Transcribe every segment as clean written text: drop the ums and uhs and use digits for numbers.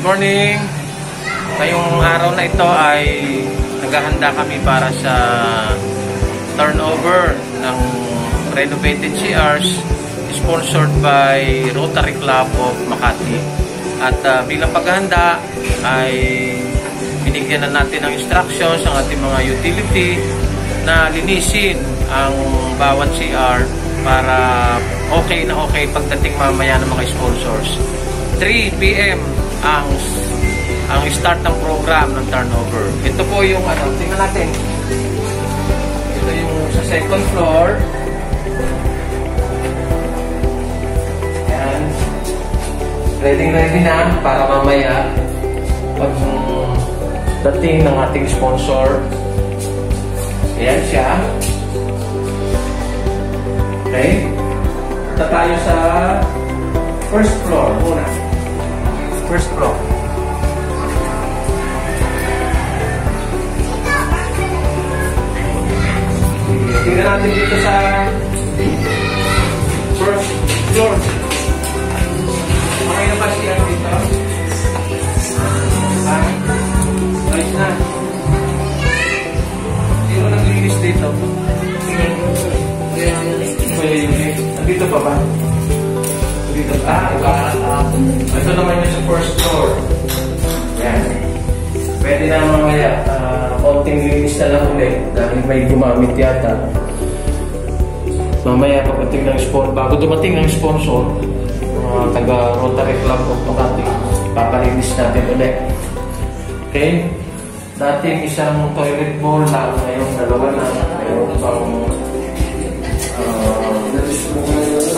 Morning! Ngayong araw na ito ay naghahanda kami para sa turnover ng renovated CRs sponsored by Rotary Club of Makati. At bilang paghahanda ay binigyan na natin ng instructions ang ating mga utility na linisin ang bawat CR para okay na okay pagdating mamaya ng mga sponsors. 3 PM ang start ng program ng turnover. Ito po yung tingnan natin. Ito yung sa second floor. Ayan. Ready na para mamaya pag dating ng ating sponsor. Ayan siya. Okay. Punta tayo sa first floor muna. First floor. Tingnan natin dito sa first floor. Okay na ba siya dito? Ayos na. Sino naglinis dito? Nandito pa ba? Dito. Ito naman yung sa first floor. Yan. Pwede na mamaya. Konting linis na lang ulit dahil may gumamit yata. Mamaya pagdating ng sponsor, bago dumating ng sponsor, taga Rotary Club of Makati, papalinis natin ulit. Okay? Dating isang toilet bowl lang, ngayon dalawa na. Ngayon pang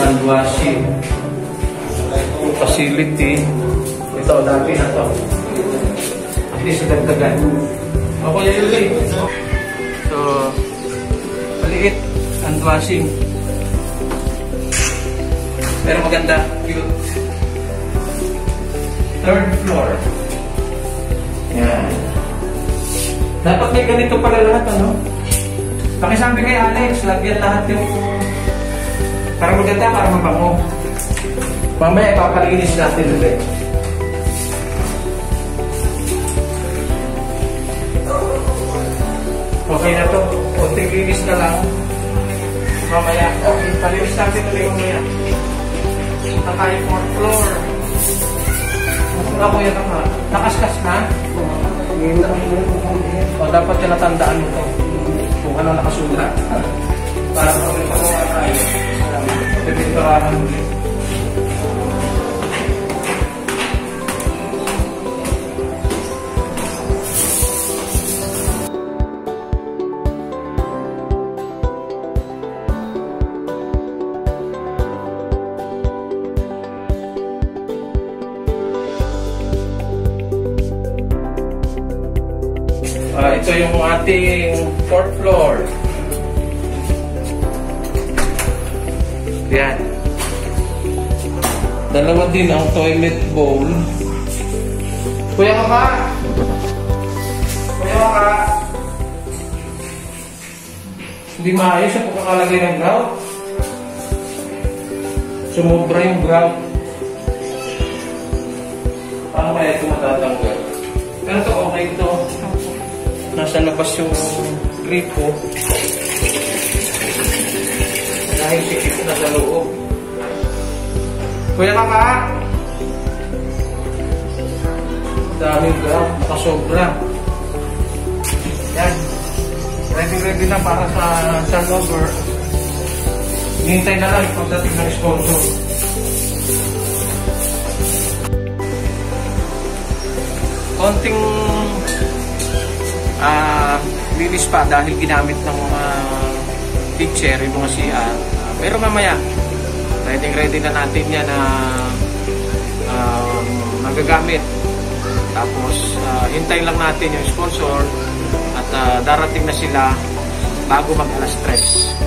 hand washing facility. Ito, dati na to. At least dagdagan. Ako yun. So, maliit hand washing. Pero maganda. Cute. Third floor. Yan. Dapat may ganito pala lahat, ano? Pakisabi kay Alex, lagyan lahat yung para maganda, para mabango. Mamaya ipapalinis natin ulit. Okay na to. Kunting linis na lang. Mamaya. Okay, palinis natin ulit mamaya. Punta tayo 4th floor. Ako yan naman. Nakaskas na? O dapat yung natandaan mo to. Kung ano nakasulat. Para kung ipagawa tayo. Pipinturahan ulit. Ito yung ating 4th floor. Yan. Dalawa din ang toilet bowl. Kuya ka ba? Kuya ka? Hindi maayos ang pagkakalagay ng grout. Sumubra yung grout. Paano kaya ito matatanggal? Pero ito okay ito. Nasa labas yung gripo. Dahil sikip na sa loob. Kuya ka? Daming grout, nakasobra. Yan. Ready na para sa turnover. Hintay na lang pagdating ng sponsor. Konting linis pa dahil ginamit ng mga teacher yung mga CR. Pero mamaya ready na natin yan na magagamit. Tapos hintay lang natin yung sponsor at darating na sila bago mag alas 3.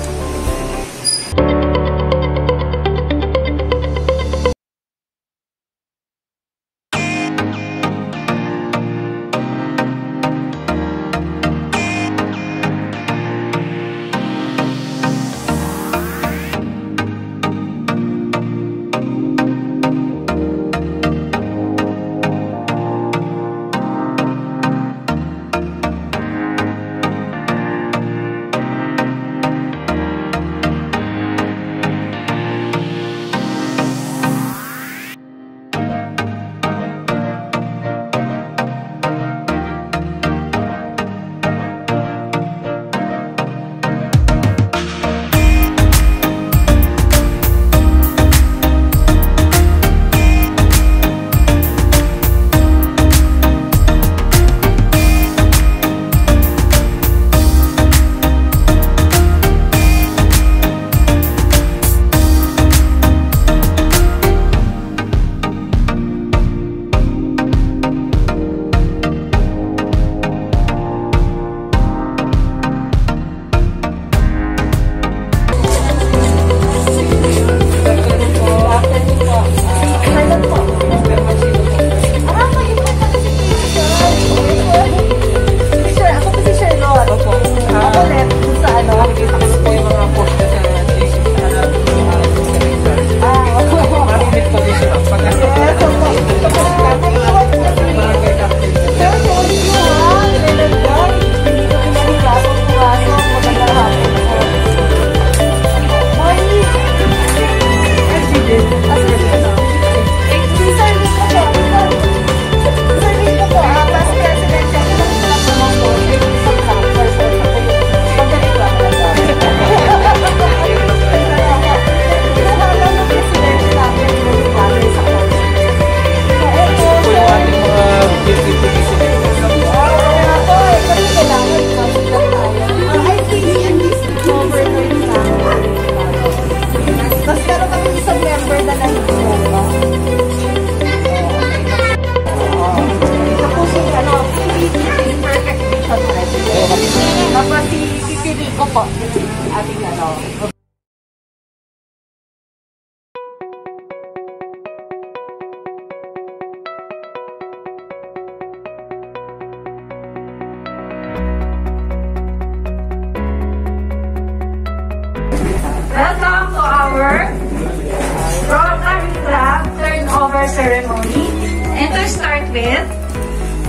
start with,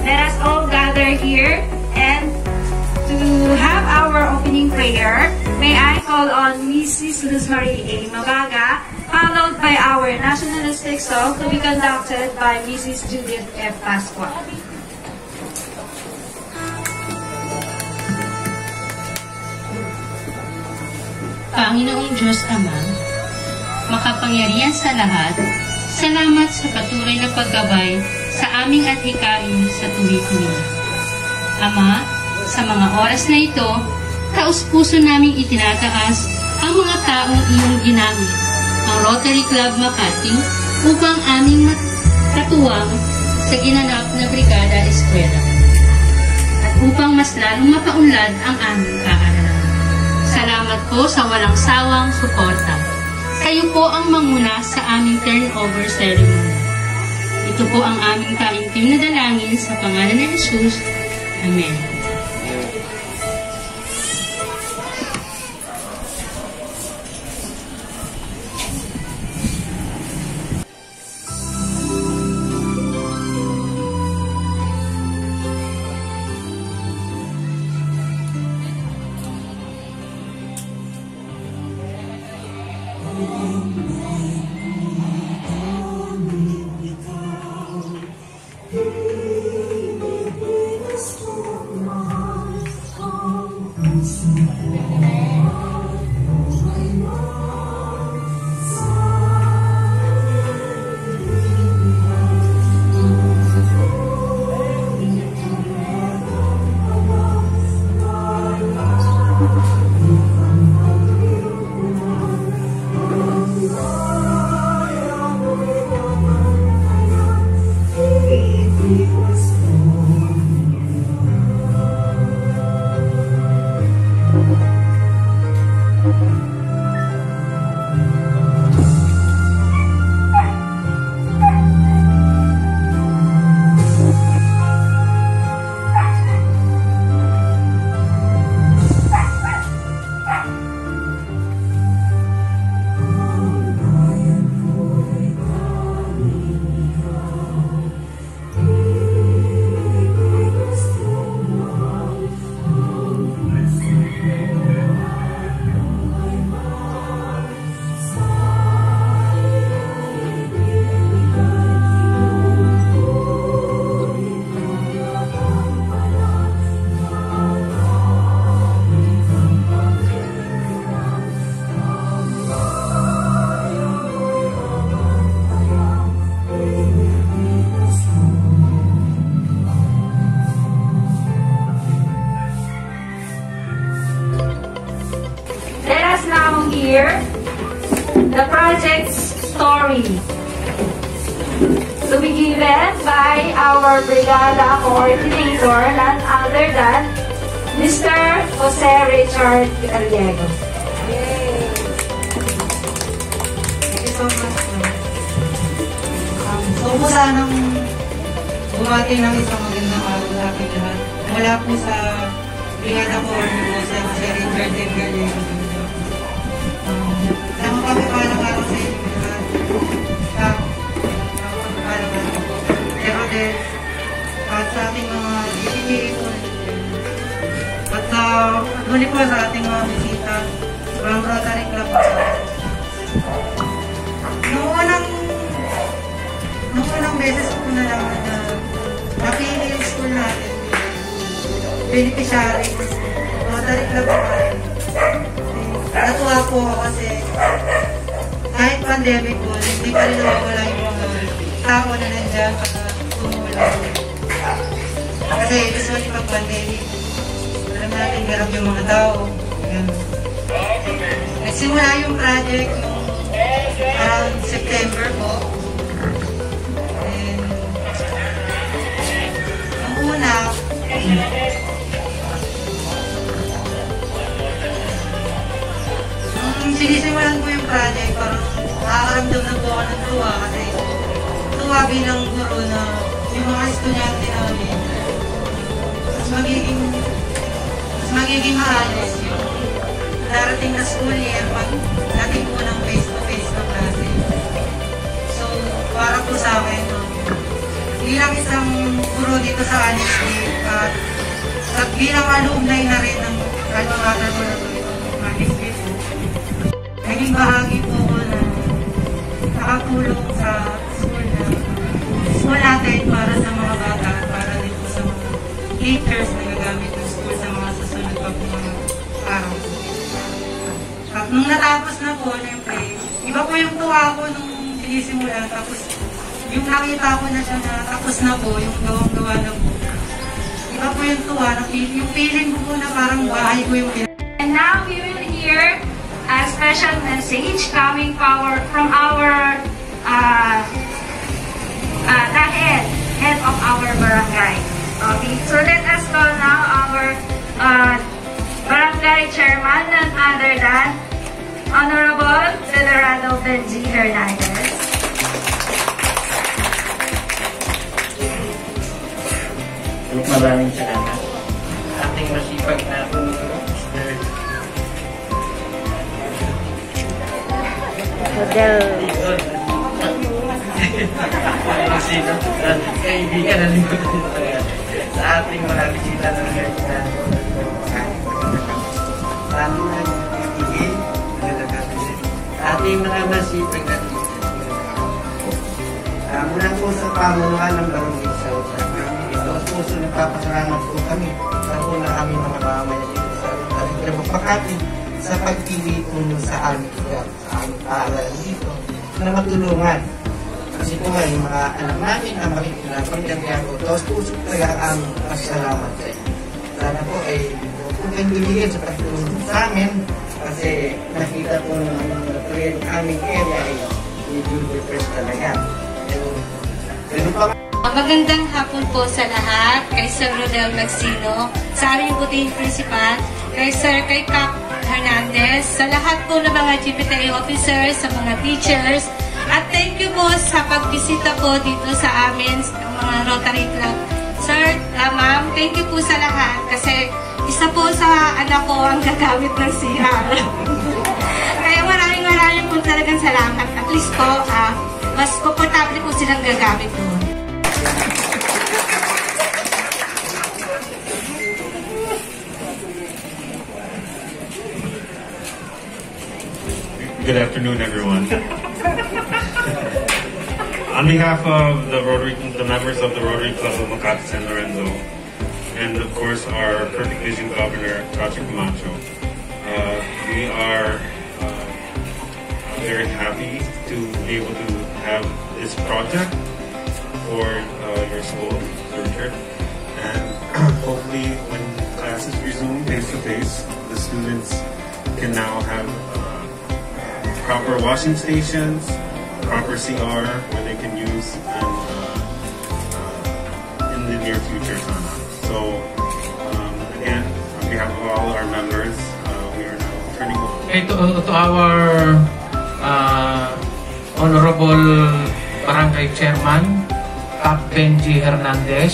let us all gather here and to have our opening prayer. May I call on Mrs. Luz Marie A. Mabaga, followed by our nationalistic song to be conducted by Mrs. Judith F. Pasqua. Panginoong Diyos Ama, makapangyarihan sa lahat, salamat sa patuloy na paggabay sa aming adhikain sa tuwi-tuwi. Ama, sa mga oras na ito, taus-puso naming itinataas ang mga taong iyong ginamit, ang Rotary Club Makati, upang aming katuwang sa ginanap na Brigada Eskwela at upang mas lalong mapaunlad ang aming kaaralan. Salamat po sa walang sawang suporta. Kayo po ang manguna sa aming turnover ceremony. Ito po ang aming kaintim na dalangin sa pangalan ni Jesus. Amen. The project's story to be given by our Brigada Coordinator, none other than Mr. Jose Richard Gallego. Thank you so much. So po sanang bumati ng isang magandang araw sa ating lahat. Mula po sa Brigada Coordinator, sa Jose Richard Gallego. Nakapagpapalang araw sa inyo lahat. Nakapagpapalang araw po. Pero din, at sa ating mga DPA at muli po sa ating mga bisita from Rotary Club. Noong unang beses ko nalaman na napili yung school natin, beneficiary, Rotary Club natin. Natuwa po ako kasi kahit pandemic po, hindi pa rin nawawala yung mga tao na nandiyan para tumulong. Kasi usually pag pandemic, alam natin hirap yung mga tao. Nagsimula yung project noong around September po. And ang una, sinisimulan ko yung project, parang nakakaramdam na po ako ng tuwa kasi tuwa bilang guro na yung mga estudyante namin mas magiging maayos yung darating na school year pag natin po ng face-to-face na klase. So, para po sa akin, bilang isang guro dito sa Annecy at bilang alumni na rin ng alma mater ko na ito, Annecy po. Naging bahagi po ko na nakatulong sa school natin para sa mga bata at para din po sa mga teachers na gagamit ng school sa mga susunod pa po mga araw. At nung natapos na po, siyempre, iba po yung tuwa ko nung sinisimulan, tapos yung nakita ko na siya na tapos na po, yung gawang-gawa na po. Iba po yung tuwa, yung feeling ko po na parang bahay ko yung And now we will hear a special message coming from our the head of our barangay. Okay, so let us call now our barangay chairman, none other than Honorable Celerado Benji Hernandez. Maraming salamat. Ating masipag na kaibigan na lingkod sa ating mga bisita na ating mga masipag na mula po sa pamunuan ng Barangay South. Ito ang puso nagpapasalamat po kami sa una kami mga mamamayan dito sa Makati sa pagpili po sa aming lugar, sa aming paaralan dito na matulungan. Kasi po nga yung mga anak namin ang makikilapagyan ko. Tapos puso talaga ang pasalamat sa inyo. Sana po ay huwag kayong bibigyan sa pagtulong sa amin kasi nakita po ng aming area ay medyo depressed talaga. Magandang hapon po sa lahat, kay Sir Rodel Magsino, sa aming puting principal, kay Cap Hernandez, sa lahat po ng mga GPTA officers, sa mga teachers, at thank you po sa pagbisita po dito sa amin, sa mga Rotary Club. Sir, ma'am, thank you po sa lahat kasi isa po sa anak ko ang gagamit ng CR. Kaya maraming po talagang salamat. At least po, mas komportable po silang gagamit doon. Good afternoon, everyone. On behalf of the members of the Rotary Club of Makati San Lorenzo, and of course our Perfect Vision Governor, Chacha Camacho, we are very happy to be able to have this project for your school, Richard, and hopefully when classes resume face-to-face, the students can now have proper washing stations, proper CR where they can use in the near future. So again, on behalf of all our members, we are now turning over. To our Honorable Barangay Chairman, Cap Benji Hernandez,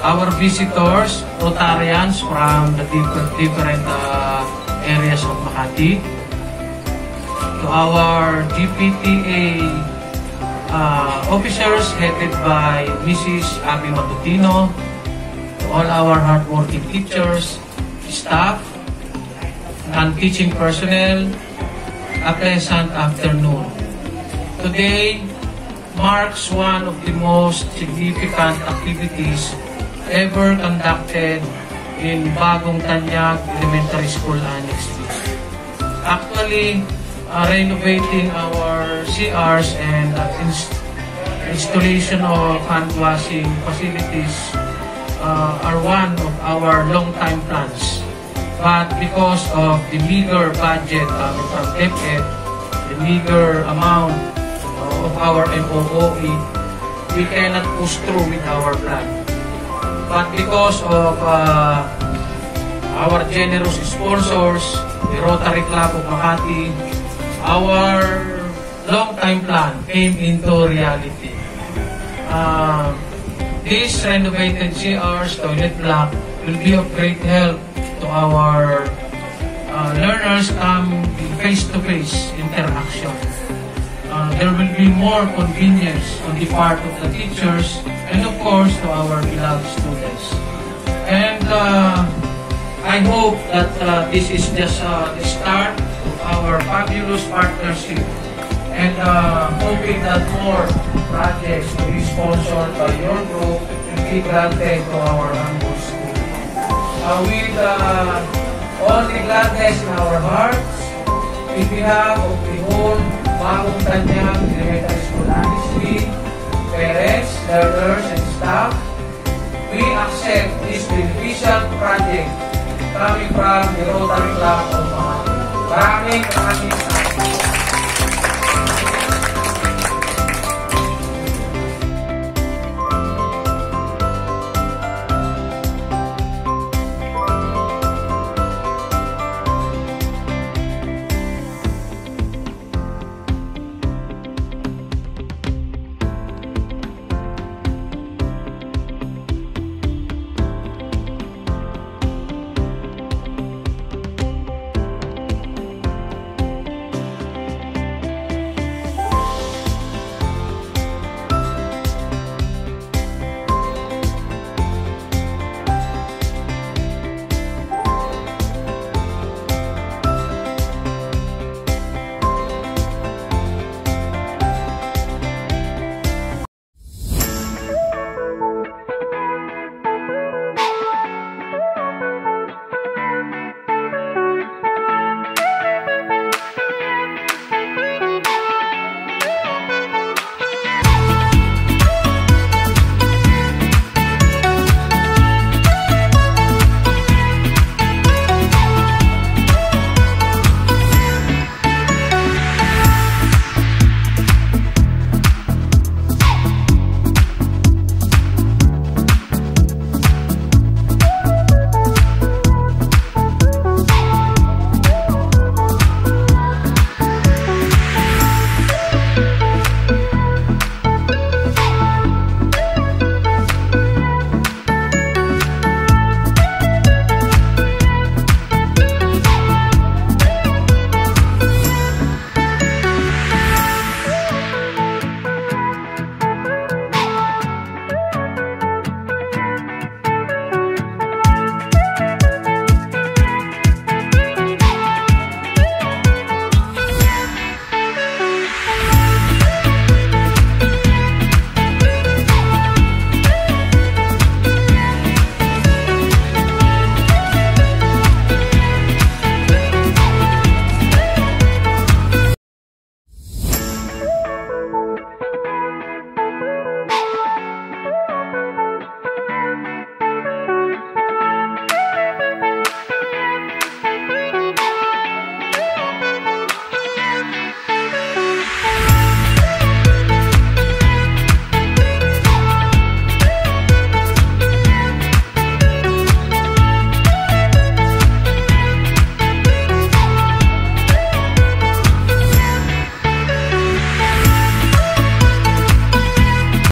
our visitors, Rotarians from the different areas of Makati, to our GPTA officers headed by Mrs. Abby Matutino, to all our hardworking teachers, staff, non-teaching personnel, a pleasant afternoon. Today marks one of the most significant activities ever conducted in Bagong Tanyag Elementary School Annex. Actually, renovating our CRs and installation of hand washing facilities are one of our long-time plans. But because of the meager budget from DepEd, the meager amount of our MOOE, we cannot push through with our plan. But because of our generous sponsors, the Rotary Club of Makati, our long-time plan came into reality. This renovated CR's toilet block will be of great help to our learners come face-to-face interaction. there will be more convenience on the part of the teachers and of course to our beloved students. And I hope that this is just the start of our fabulous partnership, and hoping that more projects will be sponsored by your group and be granted to our humble school. With all the gladness in our hearts, in behalf of the whole Bagong Tanyag Elementary School Ministry, parents, learners, and staff, we accept this beneficial project coming from the Rotary Club of Makati. Maraming salamat.